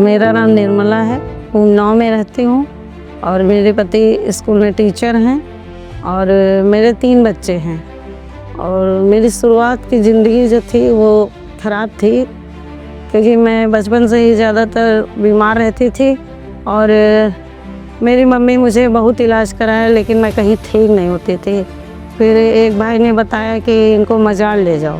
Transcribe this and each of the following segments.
मेरा नाम निर्मला है, उन्नाव में रहती हूँ और मेरे पति स्कूल में टीचर हैं और मेरे 3 बच्चे हैं। और मेरी शुरुआत की ज़िंदगी जो थी वो ख़राब थी, क्योंकि मैं बचपन से ही ज़्यादातर बीमार रहती थी और मेरी मम्मी मुझे बहुत इलाज कराया, लेकिन मैं कहीं ठीक नहीं होती थी। फिर एक भाई ने बताया कि इनको मजार ले जाओ,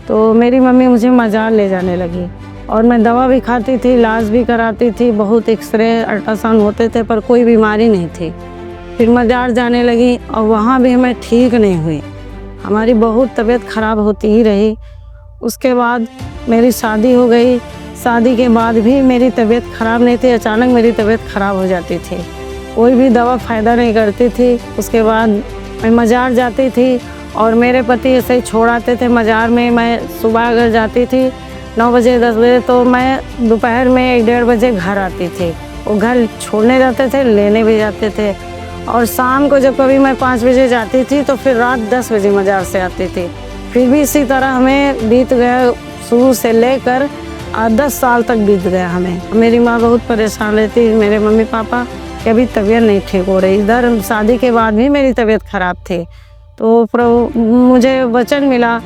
तो मेरी मम्मी मुझे मजार ले जाने लगी और मैं दवा भी खाती थी, इलाज भी कराती थी, बहुत एक्सरे अल्ट्रासाउंड होते थे पर कोई बीमारी नहीं थी। फिर मजार जाने लगी और वहाँ भी मैं ठीक नहीं हुई, हमारी बहुत तबीयत ख़राब होती ही रही। उसके बाद मेरी शादी हो गई, शादी के बाद भी मेरी तबीयत ख़राब नहीं थी, अचानक मेरी तबीयत ख़राब हो जाती थी, कोई भी दवा फ़ायदा नहीं करती थी। उसके बाद मैं मजार जाती थी और मेरे पति ऐसे ही छोड़ आते थे मजार में। मैं सुबह अगर जाती थी 9 बजे 10 बजे, तो मैं दोपहर में 1-1:30 बजे घर आती थी। वो घर छोड़ने जाते थे, लेने भी जाते थे। और शाम को जब कभी मैं 5 बजे जाती थी तो फिर रात 10 बजे मजार से आती थी। फिर भी इसी तरह हमें बीत गया, शुरू से लेकर 10 साल तक बीत गया हमें। मेरी माँ बहुत परेशान रहती, मेरे मम्मी पापा की अभी तबीयत नहीं ठीक हो रही। इधर शादी के बाद भी मेरी तबीयत ख़राब थी। तो मुझे वचन मिला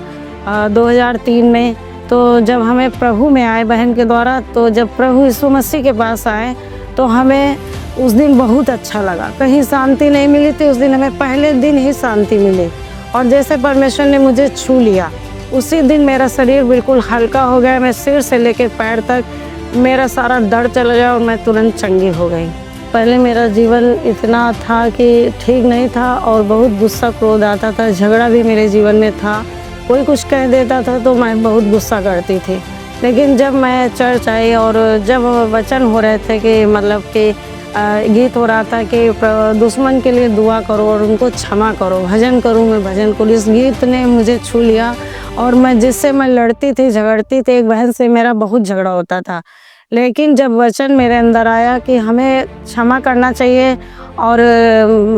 2003 में, तो जब हमें प्रभु में आए बहन के द्वारा, तो जब प्रभु यीशु मसीह के पास आए तो हमें उस दिन बहुत अच्छा लगा। कहीं शांति नहीं मिली थी, उस दिन हमें पहले दिन ही शांति मिली और जैसे परमेश्वर ने मुझे छू लिया, उसी दिन मेरा शरीर बिल्कुल हल्का हो गया। मैं सिर से लेकर पैर तक मेरा सारा दर्द चला गया और मैं तुरंत चंगी हो गई। पहले मेरा जीवन इतना था कि ठीक नहीं था और बहुत गुस्सा क्रोध आता था, झगड़ा भी मेरे जीवन में था। कोई कुछ कह देता था तो मैं बहुत गुस्सा करती थी। लेकिन जब मैं चर्च आई और जब वचन हो रहे थे कि मतलब कि गीत हो रहा था कि दुश्मन के लिए दुआ करो और उनको क्षमा करो, भजन करूँ मैं भजन को, इस गीत ने मुझे छू लिया। और मैं जिससे मैं लड़ती थी, झगड़ती थी, एक बहन से मेरा बहुत झगड़ा होता था, लेकिन जब वचन मेरे अंदर आया कि हमें क्षमा करना चाहिए और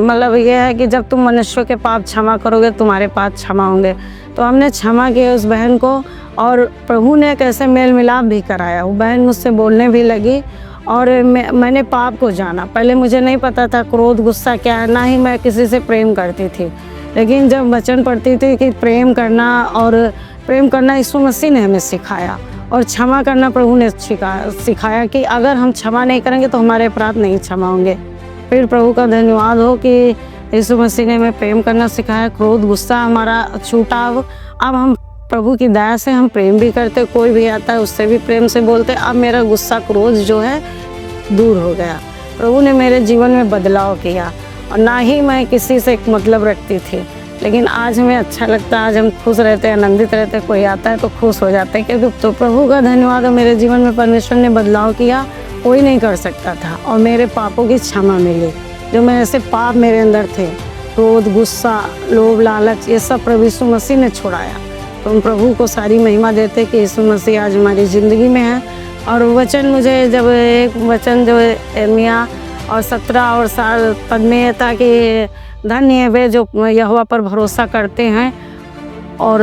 मतलब ये है कि जब तुम मनुष्यों के पाप क्षमा करोगे तुम्हारे पाप क्षमा होंगे, तो हमने क्षमा किया उस बहन को और प्रभु ने कैसे मेल मिलाप भी कराया। वो बहन मुझसे बोलने भी लगी और मैंने पाप को जाना। पहले मुझे नहीं पता था क्रोध गुस्सा क्या है, ना ही मैं किसी से प्रेम करती थी, लेकिन जब वचन पढ़ती थी कि प्रेम करना यीशु मसीह ने हमें सिखाया और क्षमा करना प्रभु ने सिखाया कि अगर हम क्षमा नहीं करेंगे तो हमारे अपराध नहीं क्षमा होंगे। फिर प्रभु का धन्यवाद हो कि यीशु मसीह ने हमें प्रेम करना सिखाया, क्रोध गुस्सा हमारा छूटा। अब हम प्रभु की दया से हम प्रेम भी करते, कोई भी आता है उससे भी प्रेम से बोलते। अब मेरा गुस्सा क्रोध जो है दूर हो गया, प्रभु ने मेरे जीवन में बदलाव किया और ना ही मैं किसी से एक मतलब रखती थी, लेकिन आज हमें अच्छा लगता है, आज हम खुश रहते हैं, आनंदित रहते हैं। कोई आता है तो खुश हो जाते हैं, क्योंकि तो प्रभु का धन्यवाद हो, मेरे जीवन में परमेश्वर ने बदलाव किया, कोई नहीं कर सकता था। और मेरे पापों की क्षमा मिली, जो मैं ऐसे पाप मेरे अंदर थे, क्रोध गुस्सा लोभ लालच, ये सब प्रभु यीशु मसीह ने छुड़ाया। तो हम प्रभु को सारी महिमा देते कि यीशु मसीह आज हमारी ज़िंदगी में है। और वचन मुझे जब एक वचन जो यिर्मयाह और 17 और 7 पद में था कि धन्य है वे जो यहोवा पर भरोसा करते हैं और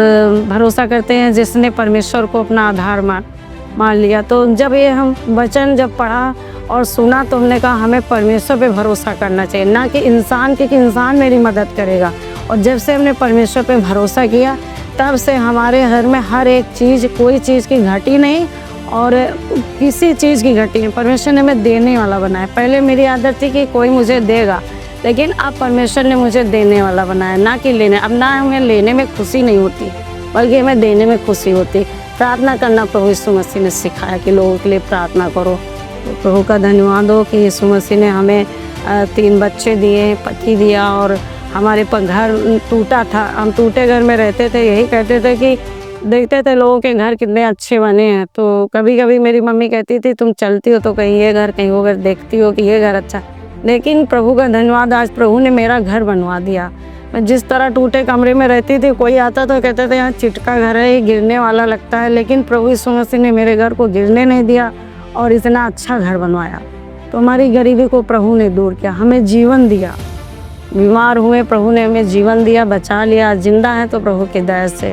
भरोसा करते हैं जिसने परमेश्वर को अपना आधार मान लिया। तो जब ये हम वचन जब पढ़ा और सुना तो हमने कहा हमें परमेश्वर पे भरोसा करना चाहिए, ना कि इंसान, क्योंकि इंसान मेरी मदद करेगा। और जब से हमने परमेश्वर पे भरोसा किया तब से हमारे घर में हर एक चीज़, कोई चीज़ की घटी नहीं और किसी चीज़ की घटी नहीं। परमेश्वर ने हमें देने वाला बनाया। पहले मेरी आदत थी कि कोई मुझे देगा, लेकिन अब परमेश्वर ने मुझे देने वाला बनाया, ना कि लेने। अब ना हमें लेने में खुशी नहीं होती, बल्कि हमें देने में खुशी होती। प्रार्थना करना प्रभु यीशु मसीह ने सिखाया कि लोगों के लिए प्रार्थना करो। तो प्रभु का धन्यवाद हो कि यीशु मसीह ने हमें 3 बच्चे दिए, पति दिया और हमारे पर घर टूटा था, हम टूटे घर में रहते थे। यही कहते थे कि देखते थे लोगों के घर कितने अच्छे बने हैं, तो कभी कभी मेरी मम्मी कहती थी तुम चलती हो तो कहीं ये घर कहीं वो घर देखती हो कि ये घर अच्छा। लेकिन प्रभु का धन्यवाद, आज प्रभु ने मेरा घर बनवा दिया। मैं जिस तरह टूटे कमरे में रहती थी, कोई आता तो कहते थे यहाँ चिटका घर है, ये गिरने वाला लगता है, लेकिन प्रभु यीशु मसीह ने मेरे घर को गिरने नहीं दिया और इतना अच्छा घर बनवाया। तो हमारी गरीबी को प्रभु ने दूर किया, हमें जीवन दिया। बीमार हुए, प्रभु ने हमें जीवन दिया, बचा लिया, जिंदा है तो प्रभु की दया से।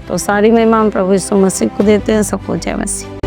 तो सारी महिमा हम प्रभु यीशु मसीह को देते हैं। सबको जय मसीह।